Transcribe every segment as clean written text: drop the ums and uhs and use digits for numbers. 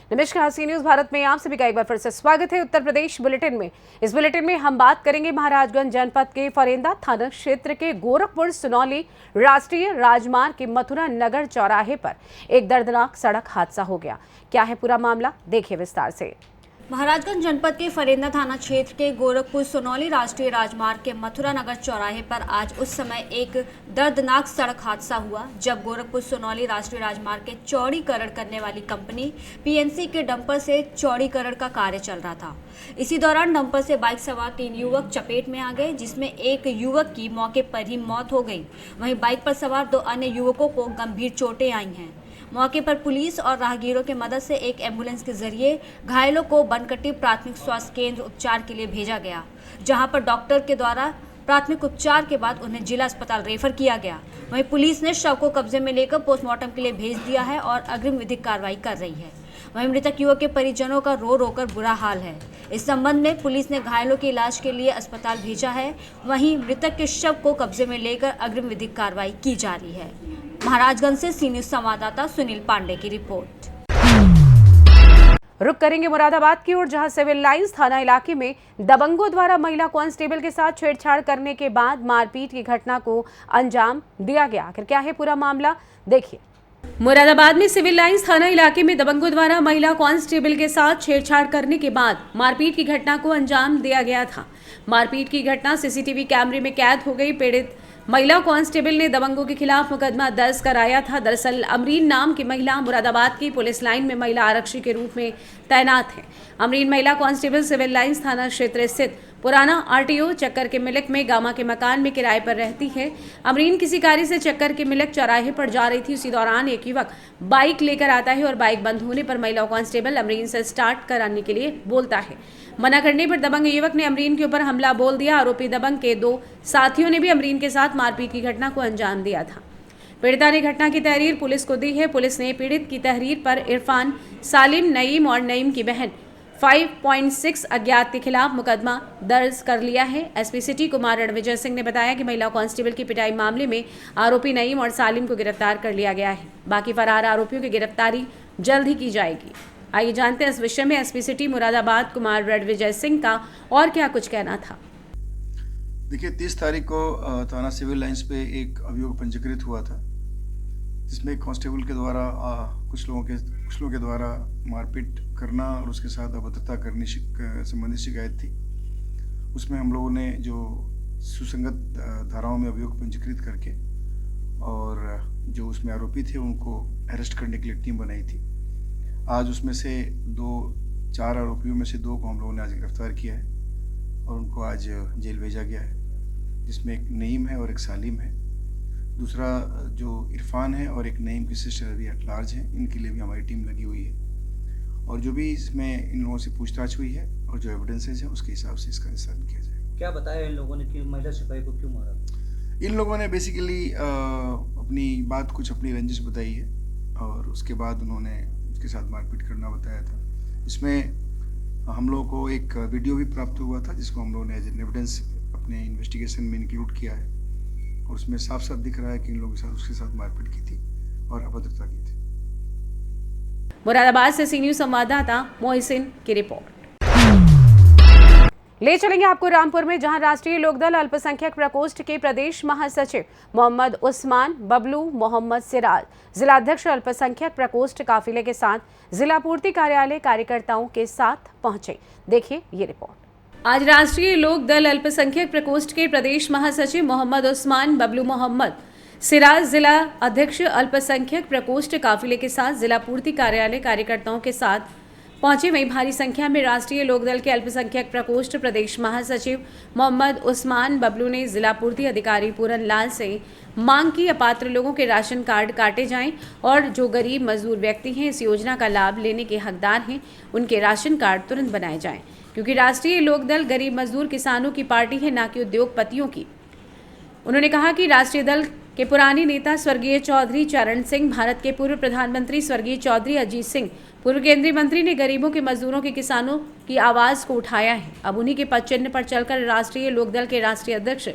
नमस्कार, सी न्यूज भारत में आप सभी का एक बार फिर से स्वागत है। उत्तर प्रदेश बुलेटिन में इस बुलेटिन में हम बात करेंगे महाराजगंज जनपद के फरेंदा थाना क्षेत्र के गोरखपुर सुनौली राष्ट्रीय राजमार्ग के मथुरा नगर चौराहे पर एक दर्दनाक सड़क हादसा हो गया। क्या है पूरा मामला, देखिए विस्तार से। महाराजगंज जनपद के फरेंदा थाना क्षेत्र के गोरखपुर सुनौली राष्ट्रीय राजमार्ग के मथुरा नगर चौराहे पर आज उस समय एक दर्दनाक सड़क हादसा हुआ जब गोरखपुर सुनौली राष्ट्रीय राजमार्ग के चौड़ीकरण करने वाली कंपनी पीएनसी के डंपर से चौड़ीकरण का कार्य चल रहा था। इसी दौरान डंपर से बाइक सवार 3 युवक चपेट में आ गए, जिसमें एक युवक की मौके पर ही मौत हो गई। वहीं बाइक पर सवार 2 अन्य युवकों को गंभीर चोटें आई हैं। मौके पर पुलिस और राहगीरों की मदद से एक एम्बुलेंस के जरिए घायलों को बनकटी प्राथमिक स्वास्थ्य केंद्र उपचार के लिए भेजा गया, जहां पर डॉक्टर के द्वारा प्राथमिक उपचार के बाद उन्हें जिला अस्पताल रेफर किया गया। वहीं पुलिस ने शव को कब्जे में लेकर पोस्टमार्टम के लिए भेज दिया है और अग्रिम विधिक कार्रवाई कर रही है। वहीं मृतक युवक के परिजनों का रो रो कर बुरा हाल है। इस संबंध में पुलिस ने घायलों के इलाज के लिए अस्पताल भेजा है। वहीं मृतक के शव को कब्जे में लेकर अग्रिम विधिक कार्रवाई की जा रही है। महाराजगंज से सी न्यूज संवाददाता सुनील पांडे की रिपोर्ट। रुक करेंगे मुरादाबाद की ओर, जहां सिविल लाइंस थाना इलाके में दबंगों द्वारा महिला कांस्टेबल के साथ छेड़छाड़ करने के बाद मारपीट की घटना को अंजाम दिया गया। आखिर क्या है पूरा मामला, देखिए। मुरादाबाद में सिविल लाइंस थाना इलाके में दबंगों द्वारा महिला कांस्टेबल के साथ छेड़छाड़ करने के बाद मारपीट की घटना को अंजाम दिया गया था। मारपीट की घटना सीसीटीवी कैमरे में कैद हो गई। पीड़ित महिला कांस्टेबल ने दबंगों के खिलाफ मुकदमा दर्ज कराया था। दरअसल अमरीन नाम की महिला मुरादाबाद की पुलिस लाइन में महिला आरक्षी के रूप में तैनात है। अमरीन महिला कांस्टेबल सिविल लाइंस थाना क्षेत्र स्थित पुराना आरटीओ चक्कर के मिलक में गामा के मकान में किराए पर रहती है। अमरीन किसी कार्य से चक्कर के मिलक चौराहे पर जा रही थी। उसी दौरान एक युवक बाइक लेकर आता है और बाइक बंद होने पर महिला कांस्टेबल अमरीन से स्टार्ट कराने के लिए बोलता है। मना करने पर दबंग युवक ने अमरीन के ऊपर हमला बोल दिया। आरोपी दबंग के 2 साथियों ने भी अमरीन के साथ मारपीट की घटना को अंजाम दिया था। पीड़िता ने घटना की तहरीर पुलिस को दी है। पुलिस ने पीड़ित की तहरीर पर इरफान, सालिम, नईम और नईम की बहन 5.6 अज्ञात के खिलाफ मुकदमा दर्ज कर लिया है। एसपी सिटी कुमार रणविजय सिंह ने बताया कि महिला कांस्टेबल की पिटाई मामले में आरोपी नईम और सालिम को गिरफ्तार कर लिया गया है। बाकी फरार आरोपियों की गिरफ्तारी जल्द ही की जाएगी। आइए जानते हैं इस विषय में एसपी सिटी मुरादाबाद कुमार रणविजय सिंह का और क्या कुछ कहना था। देखिए, 30 तारीख को थाना सिविल लाइंस पे एक अभियोग पंजीकृत हुआ था, जिसमें कांस्टेबल के द्वारा कुछ लोगों के द्वारा मारपीट करना और उसके साथ अभद्रता करने संबंधी शिकायत थी। उसमें हम लोगों ने जो सुसंगत धाराओं में अभियोग पंजीकृत करके और जो उसमें आरोपी थे उनको अरेस्ट करने के लिए टीम बनाई थी। आज उसमें से 4 आरोपियों में से 2 को हम लोगों ने आज गिरफ्तार किया है और उनको आज जेल भेजा गया है, जिसमें एक नईम है और एक सालिम है। दूसरा जो इरफान है और एक नईम की सिस्टर अभी एट लार्ज है, इनके लिए भी हमारी टीम लगी हुई है और जो भी इसमें इन लोगों से पूछताछ हुई है और जो एविडेंसेज है उसके हिसाब से इसका निस्तारण किया जाए। क्या बताया इन लोगों ने कि महिला सिपाही को क्यों मारा? इन लोगों ने बेसिकली अपनी बात कुछ अपनी रंजिश बताई है और उसके बाद उन्होंने उसके साथ मारपीट करना बताया था। इसमें हम लोगों को एक वीडियो भी प्राप्त हुआ था, जिसको हम लोगों ने एज एन एविडेंस अपने इन्वेस्टिगेशन में इंक्लूड किया है और उसमें साफ साफ दिख रहा है कि इन लोगों के साथ उसके साथ मारपीट की थी और अभद्रता की थी। मुरादाबाद से सी न्यूज संवाददाता मोहसिन की रिपोर्ट। ले चलेंगे आपको रामपुर में, जहां राष्ट्रीय लोकदल अल्पसंख्यक प्रकोष्ठ के प्रदेश महासचिव मोहम्मद उस्मान बबलू मोहम्मद सिराज, जिलाध्यक्ष अल्पसंख्यक प्रकोष्ठ काफिले के साथ जिला पूर्ति कार्यालय कार्यकर्ताओं के साथ पहुंचे। देखिए ये रिपोर्ट। आज राष्ट्रीय लोकदल अल्पसंख्यक प्रकोष्ठ के प्रदेश महासचिव मोहम्मद उस्मान बबलू मोहम्मद सिराज, जिला अध्यक्ष अल्पसंख्यक प्रकोष्ठ काफिले के साथ जिला पूर्ति कार्यालय कार्यकर्ताओं के साथ पहुंचे। वहीं भारी संख्या में राष्ट्रीय लोकदल के अल्पसंख्यक प्रकोष्ठ प्रदेश महासचिव मोहम्मद उस्मान बबलू ने जिला पूर्ति अधिकारी पूरन लाल से मांग की अपात्र लोगों के राशन कार्ड काटे जाएं और जो गरीब मजदूर व्यक्ति हैं इस योजना का लाभ लेने के हकदार हैं उनके राशन कार्ड तुरंत बनाए जाएं, क्योंकि राष्ट्रीय लोकदल गरीब मजदूर किसानों की पार्टी है, न कि उद्योगपतियों की। उन्होंने कहा कि राष्ट्रीय दल के पुराने नेता स्वर्गीय चौधरी चरण सिंह, भारत के पूर्व प्रधानमंत्री स्वर्गीय चौधरी अजीत सिंह पूर्व केंद्रीय मंत्री ने गरीबों के, मजदूरों के, किसानों की आवाज को उठाया है। अब उन्हीं के पदचिह्न पर चलकर राष्ट्रीय लोकदल के राष्ट्रीय अध्यक्ष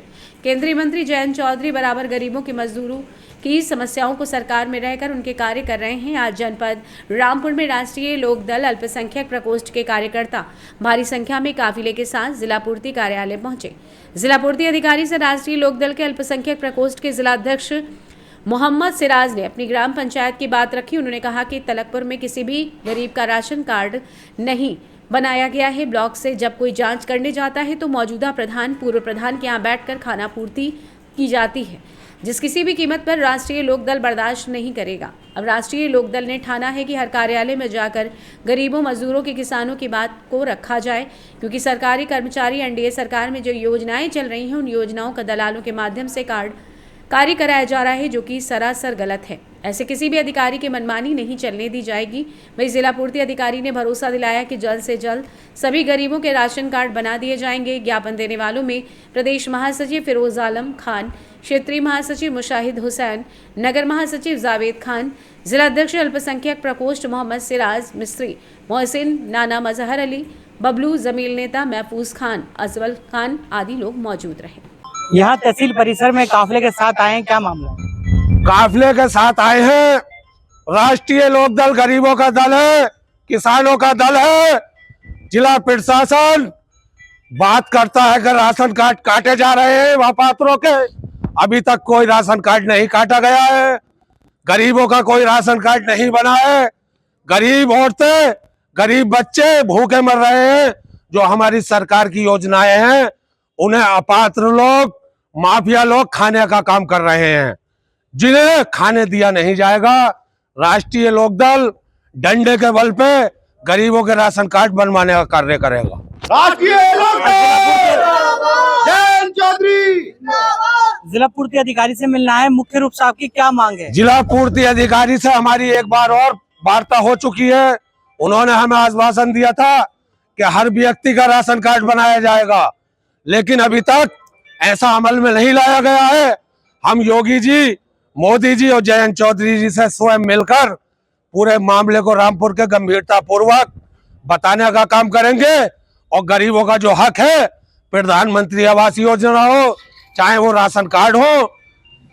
केंद्रीय मंत्री जयंत चौधरी बराबर गरीबों के, मजदूरों की समस्याओं को सरकार में रहकर उनके कार्य कर रहे हैं। आज जनपद रामपुर में राष्ट्रीय लोकदल अल्पसंख्यक प्रकोष्ठ के कार्यकर्ता भारी संख्या में काफिले के साथ जिला पूर्ति कार्यालय पहुंचे। जिला पूर्ति अधिकारी से राष्ट्रीय लोकदल के अल्पसंख्यक प्रकोष्ठ के जिलाध्यक्ष मोहम्मद सिराज ने अपनी ग्राम पंचायत की बात रखी। उन्होंने कहा कि तलकपुर में किसी भी गरीब का राशन कार्ड नहीं बनाया गया है। ब्लॉक से जब कोई जांच करने जाता है तो मौजूदा प्रधान, पूर्व प्रधान के यहाँ बैठकर खाना पूर्ति की जाती है, जिस किसी भी कीमत पर राष्ट्रीय लोकदल बर्दाश्त नहीं करेगा। अब राष्ट्रीय लोकदल ने ठाना है कि हर कार्यालय में जाकर गरीबों, मजदूरों के, किसानों की बात को रखा जाए, क्योंकि सरकारी कर्मचारी एनडीए सरकार में जो योजनाएं चल रही हैं उन योजनाओं का दलालों के माध्यम से कार्य कराया जा रहा है, जो कि सरासर गलत है। ऐसे किसी भी अधिकारी की मनमानी नहीं चलने दी जाएगी। वही जिला पूर्ति अधिकारी ने भरोसा दिलाया कि जल्द से जल्द सभी गरीबों के राशन कार्ड बना दिए जाएंगे। ज्ञापन देने वालों में प्रदेश महासचिव फिरोज आलम खान, क्षेत्रीय महासचिव मुशाहिद हुसैन, नगर महासचिव जावेद खान, जिलाध्यक्ष अल्पसंख्यक प्रकोष्ठ मोहम्मद सिराज मिस्त्री, मोहसिन, नाना मजहर अली, बबलू, जमील नेता, महफूज खान, अजवल खान आदि लोग मौजूद रहे। यहाँ तहसील परिसर में काफिले के साथ आए हैं, क्या मामला है? काफिले के साथ आए हैं। राष्ट्रीय लोकदल गरीबों का दल है, किसानों का दल है। जिला प्रशासन बात करता है कि राशन कार्ड काटे जा रहे हैं वहाँ पात्रों के, अभी तक कोई राशन कार्ड नहीं काटा गया है। गरीबों का कोई राशन कार्ड नहीं बना है। गरीब औरतें, गरीब बच्चे भूखे मर रहे हैं। जो हमारी सरकार की योजनाएं हैं उन्हें अपात्र लोग, माफिया लोग खाने का काम कर रहे हैं, जिन्हें खाने दिया नहीं जाएगा। राष्ट्रीय लोकदल डंडे के बल पे गरीबों के राशन कार्ड बनवाने का कार्य करेगा। राष्ट्रीय लोकदल जयंत चौधरी। जिला पूर्ति अधिकारी से मिलना है, मुख्य रूप से आपकी क्या मांग है? जिला पूर्ति अधिकारी से हमारी एक बार और वार्ता हो चुकी है। उन्होंने हमें आश्वासन दिया था कि हर व्यक्ति का राशन कार्ड बनाया जाएगा, लेकिन अभी तक ऐसा अमल में नहीं लाया गया है। हम योगी जी, मोदी जी और जयंत चौधरी जी से स्वयं मिलकर पूरे मामले को रामपुर के गंभीरता पूर्वक बताने का काम करेंगे और गरीबों का जो हक है, प्रधानमंत्री आवास योजना हो, चाहे वो राशन कार्ड हो,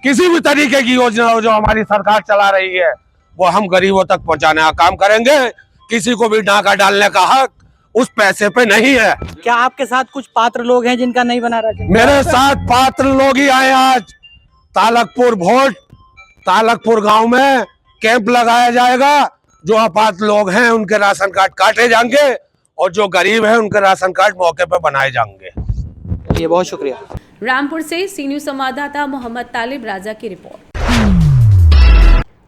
किसी भी तरीके की योजना हो जो हमारी सरकार चला रही है, वो हम गरीबों तक पहुंचाने का काम करेंगे। किसी को भी डाका डालने का हक उस पैसे पे नहीं है। क्या आपके साथ कुछ पात्र लोग हैं जिनका नहीं बना राशन? मेरे साथ पात्र लोग ही आए। आज तालकपुर गांव में कैंप लगाया जाएगा। जो अपात्र लोग हैं उनके राशन कार्ड काटे जाएंगे और जो गरीब हैं उनके राशन कार्ड मौके पर बनाए जाएंगे। ये बहुत शुक्रिया। रामपुर से सी न्यूज संवाददाता मोहम्मद तालिब राजा की रिपोर्ट।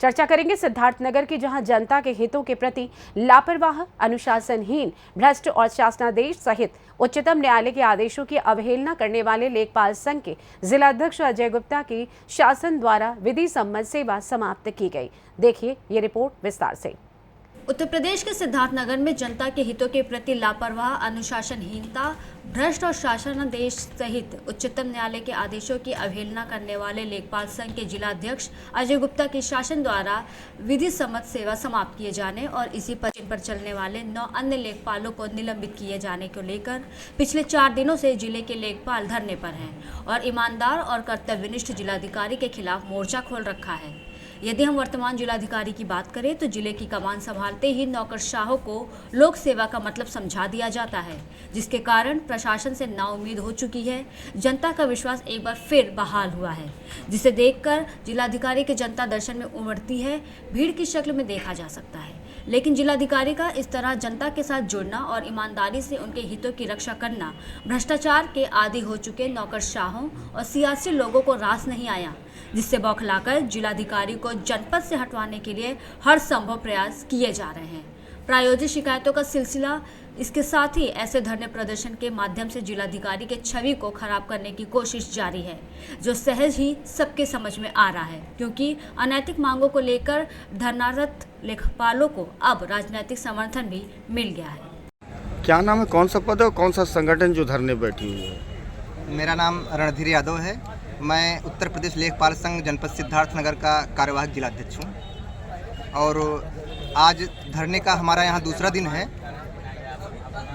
चर्चा करेंगे सिद्धार्थनगर की, जहां जनता के हितों के प्रति लापरवाह, अनुशासनहीन, भ्रष्ट और शासनादेश सहित उच्चतम न्यायालय के आदेशों की अवहेलना करने वाले लेखपाल संघ के जिलाध्यक्ष अजय गुप्ता की शासन द्वारा विधि सम्मत सेवा समाप्त की गई। देखिए ये रिपोर्ट विस्तार से। उत्तर प्रदेश के सिद्धार्थनगर में जनता के हितों के प्रति लापरवाह, अनुशासनहीनता, भ्रष्ट और शासनादेश सहित उच्चतम न्यायालय के आदेशों की अवहेलना करने वाले लेखपाल संघ के जिलाध्यक्ष अजय गुप्ता की शासन द्वारा विधि सम्मत सेवा समाप्त किए जाने और इसी पर चलने वाले 9 अन्य लेखपालों को निलंबित किए जाने को लेकर पिछले 4 दिनों से जिले के लेखपाल धरने पर हैं और ईमानदार और कर्तव्यनिष्ठ जिलाधिकारी के खिलाफ मोर्चा खोल रखा है। यदि हम वर्तमान जिलाधिकारी की बात करें तो जिले की कमान संभालते ही नौकरशाहों को लोक सेवा का मतलब समझा दिया जाता है, जिसके कारण प्रशासन से नाउम्मीद हो चुकी है। जनता का विश्वास एक बार फिर बहाल हुआ है, जिसे देखकर जिलाधिकारी के जनता दर्शन में उमड़ती है, भीड़ की शक्ल में देखा जा सकता है। लेकिन जिलाधिकारी का इस तरह जनता के साथ जुड़ना और ईमानदारी से उनके हितों की रक्षा करना भ्रष्टाचार के आदी हो चुके नौकरशाहों और सियासी लोगों को रास नहीं आया, जिससे बौखलाकर जिलाधिकारी को जनपद से हटवाने के लिए हर संभव प्रयास किए जा रहे हैं। प्रायोजित शिकायतों का सिलसिला, इसके साथ ही ऐसे धरने प्रदर्शन के माध्यम से जिलाधिकारी के छवि को खराब करने की कोशिश जारी है, जो सहज ही सबके समझ में आ रहा है, क्योंकि अनैतिक मांगों को लेकर धरनारत लेखपालों को अब राजनीतिक समर्थन भी मिल गया है। क्या नाम है, कौन सा पद है और कौन सा संगठन जो धरने बैठी हुई है? मेरा नाम रणधीर यादव है। मैं उत्तर प्रदेश लेखपाल संघ जनपद सिद्धार्थनगर का कार्यवाहक जिलाध्यक्ष हूँ और आज धरने का हमारा यहाँ दूसरा दिन है।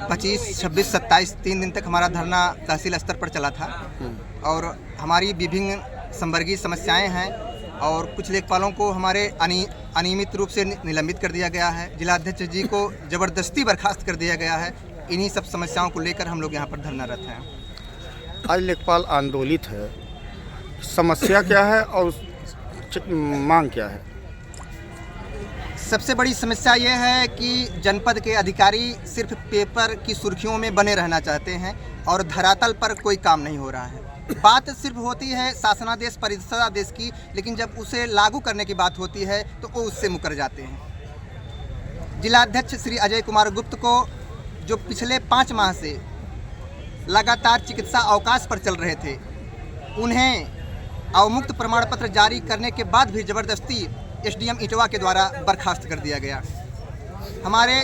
25, 26, 27 3 दिन तक हमारा धरना तहसील स्तर पर चला था और हमारी विभिन्न संवर्गीय समस्याएं हैं और कुछ लेखपालों को हमारे अनियमित रूप से निलंबित कर दिया गया है। जिलाध्यक्ष जी को ज़बरदस्ती बर्खास्त कर दिया गया है। इन्हीं सब समस्याओं को लेकर हम लोग यहाँ पर धरनारत हैं। आज लेखपाल आंदोलित है, समस्या क्या है और मांग क्या है? सबसे बड़ी समस्या ये है कि जनपद के अधिकारी सिर्फ पेपर की सुर्खियों में बने रहना चाहते हैं और धरातल पर कोई काम नहीं हो रहा है। बात सिर्फ होती है शासनादेश परिषदादेश की, लेकिन जब उसे लागू करने की बात होती है तो वो उससे मुकर जाते हैं। जिलाध्यक्ष श्री अजय कुमार गुप्त को जो पिछले 5 माह से लगातार चिकित्सा अवकाश पर चल रहे थे, उन्हें अवमुक्त प्रमाण पत्र जारी करने के बाद भी ज़बरदस्ती एसडीएम इटवा के द्वारा बर्खास्त कर दिया गया। हमारे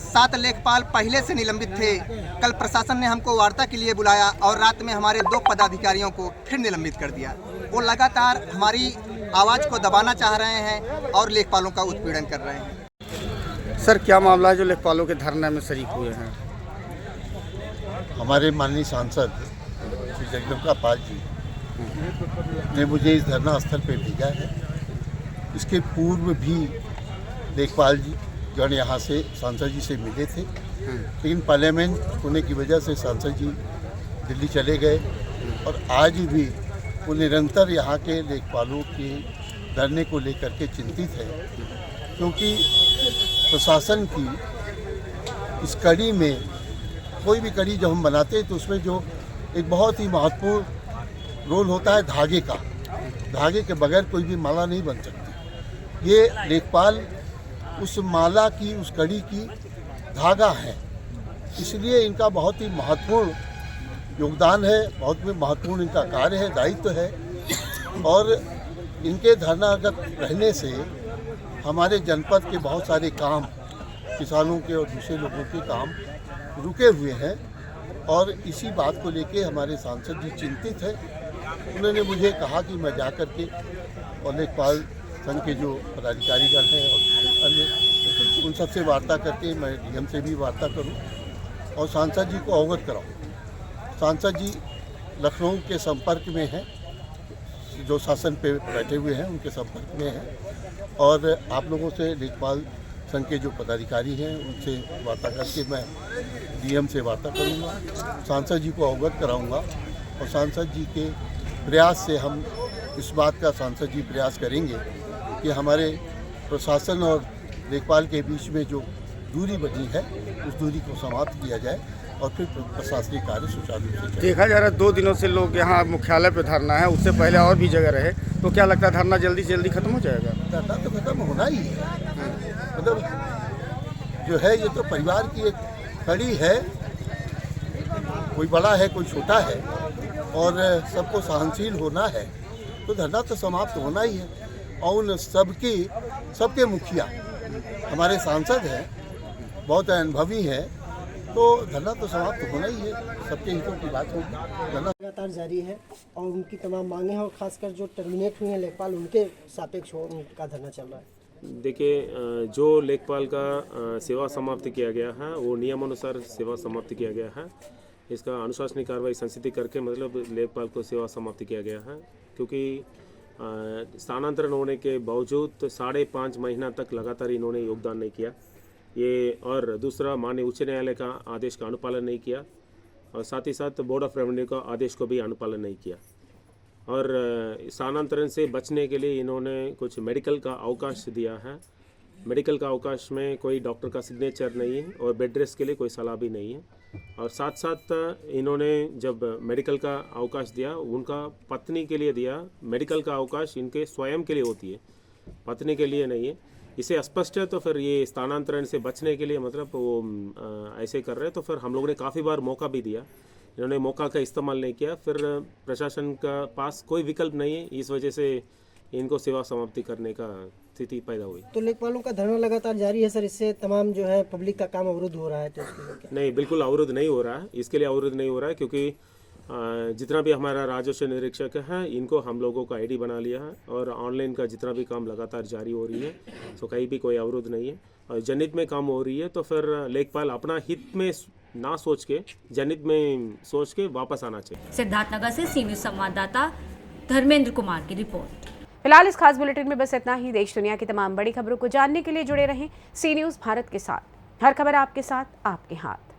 7 लेखपाल पहले से निलंबित थे। कल प्रशासन ने हमको वार्ता के लिए बुलाया और रात में हमारे 2 पदाधिकारियों को फिर निलंबित कर दिया। वो लगातार हमारी आवाज़ को दबाना चाह रहे हैं और लेखपालों का उत्पीड़न कर रहे हैं। सर, क्या मामला है जो लेखपालों के धरने में शरीक हुए हैं? हमारे माननीय सांसद श्री जगदम्बिका पाल जी ने मुझे इस धरना स्थल पर भेजा है। इसके पूर्व भी लेखपाल जी गण यहाँ से सांसद जी से मिले थे, लेकिन पार्लियामेंट होने की वजह से सांसद जी दिल्ली चले गए और आज भी वो निरंतर यहाँ के लेखपालों के धरने को लेकर के चिंतित है, क्योंकि प्रशासन की इस कड़ी में कोई भी कड़ी जब हम बनाते हैं तो उसमें जो एक बहुत ही महत्वपूर्ण रोल होता है धागे का। धागे के बगैर कोई भी माला नहीं बन सकती। ये लेखपाल उस माला की, उस कड़ी की धागा है, इसलिए इनका बहुत ही महत्वपूर्ण योगदान है, बहुत ही महत्वपूर्ण इनका कार्य है, दायित्व है। और इनके धरनागत रहने से हमारे जनपद के बहुत सारे काम, किसानों के और दूसरे लोगों के काम रुके हुए हैं और इसी बात को लेके हमारे सांसद जी चिंतित हैं। उन्होंने मुझे कहा कि मैं जाकर के और लेखपाल संघ के जो पदाधिकारीगण हैं और अन्य उन सबसे वार्ता करके मैं डीएम से भी वार्ता करूं और सांसद जी को अवगत कराऊं। सांसद जी लखनऊ के संपर्क में हैं, जो शासन पे बैठे हुए हैं उनके संपर्क में हैं और आप लोगों से लेखपाल संघ के जो पदाधिकारी हैं उनसे वार्ता करके मैं डीएम से वार्ता करूंगा, सांसद जी को अवगत कराऊंगा और सांसद जी के प्रयास से हम इस बात का सांसद जी प्रयास करेंगे कि हमारे प्रशासन और लेखपाल के बीच में जो दूरी बनी है उस दूरी को समाप्त किया जाए और फिर प्रशासनिक कार्य सुचारू रूप से चले। देखा जा रहा है 2 दिनों से लोग यहाँ मुख्यालय पे धरना है, उससे पहले और भी जगह रहे, तो क्या लगता है धरना जल्दी से जल्दी खत्म हो जाएगा? धरना तो खत्म होना ही है। मतलब जो है ये तो परिवार की एक कड़ी है, कोई बड़ा है कोई छोटा है और सबको सहनशील होना है, तो धरना तो समाप्त होना ही है। और उन सबके मुखिया हमारे सांसद हैं, बहुत अनुभवी हैं, तो धरना तो समाप्त होना ही है, सबके हितों की बात होगी। धरना लगातार जारी है और उनकी तमाम मांगे हैं और खासकर जो टर्मिनेट हुए हैं लेखपाल, उनके सापेक्ष उनका धरना चल रहा है। देखिए, जो लेखपाल का सेवा समाप्त किया गया है वो नियमानुसार सेवा समाप्त किया गया है। इसका अनुशासनिक कार्रवाई संस्थिति करके मतलब लेखपाल को सेवा समाप्त किया गया है, क्योंकि स्थानांतरण होने के बावजूद 5.5 महीना तक लगातार इन्होंने योगदान नहीं किया ये, और दूसरा माननीय उच्च न्यायालय का आदेश का अनुपालन नहीं किया और साथ ही साथ बोर्ड ऑफ रेवेन्यू का आदेश को भी अनुपालन नहीं किया। और स्थानांतरण से बचने के लिए इन्होंने कुछ मेडिकल का अवकाश दिया है। मेडिकल का अवकाश में कोई डॉक्टर का सिग्नेचर नहीं है और बेड रेस्ट के लिए कोई सलाह भी नहीं है। और साथ साथ इन्होंने जब मेडिकल का अवकाश दिया, उनका पत्नी के लिए दिया। मेडिकल का अवकाश इनके स्वयं के लिए होती है, पत्नी के लिए नहीं है। इसे स्पष्ट है, तो फिर ये स्थानांतरण से बचने के लिए मतलब वो ऐसे कर रहे हैं। तो फिर हम लोगों ने काफ़ी बार मौका भी दिया, इन्होंने मौका का इस्तेमाल नहीं किया। फिर प्रशासन का पास कोई विकल्प नहीं है, इस वजह से इनको सेवा समाप्ति करने का स्थिति पैदा हुई। तो लेखपालों का धरना लगातार जारी है सर, इससे तमाम जो है पब्लिक का काम अवरुद्ध हो रहा है, तो इसके लिए क्या? नहीं, बिल्कुल अवरुद्ध नहीं हो रहा है। इसके लिए अवरुद्ध नहीं हो रहा है क्योंकि जितना भी हमारा राजस्व निरीक्षक है इनको हम लोगों का आईडी बना लिया है और ऑनलाइन का जितना भी काम लगातार जारी हो रही है, तो कहीं भी कोई अवरुद्ध नहीं है। जनहित में काम हो रही है, तो फिर लेखपाल अपना हित में ना सोच के जनहित में सोच के वापस आना चाहिए। सिद्धार्थनगर से सी न्यूज संवाददाता धर्मेंद्र कुमार की रिपोर्ट। फिलहाल इस खास बुलेटिन में बस इतना ही। देश दुनिया की तमाम बड़ी खबरों को जानने के लिए जुड़े रहें सी न्यूज भारत के साथ। हर खबर आपके साथ, आपके हाथ।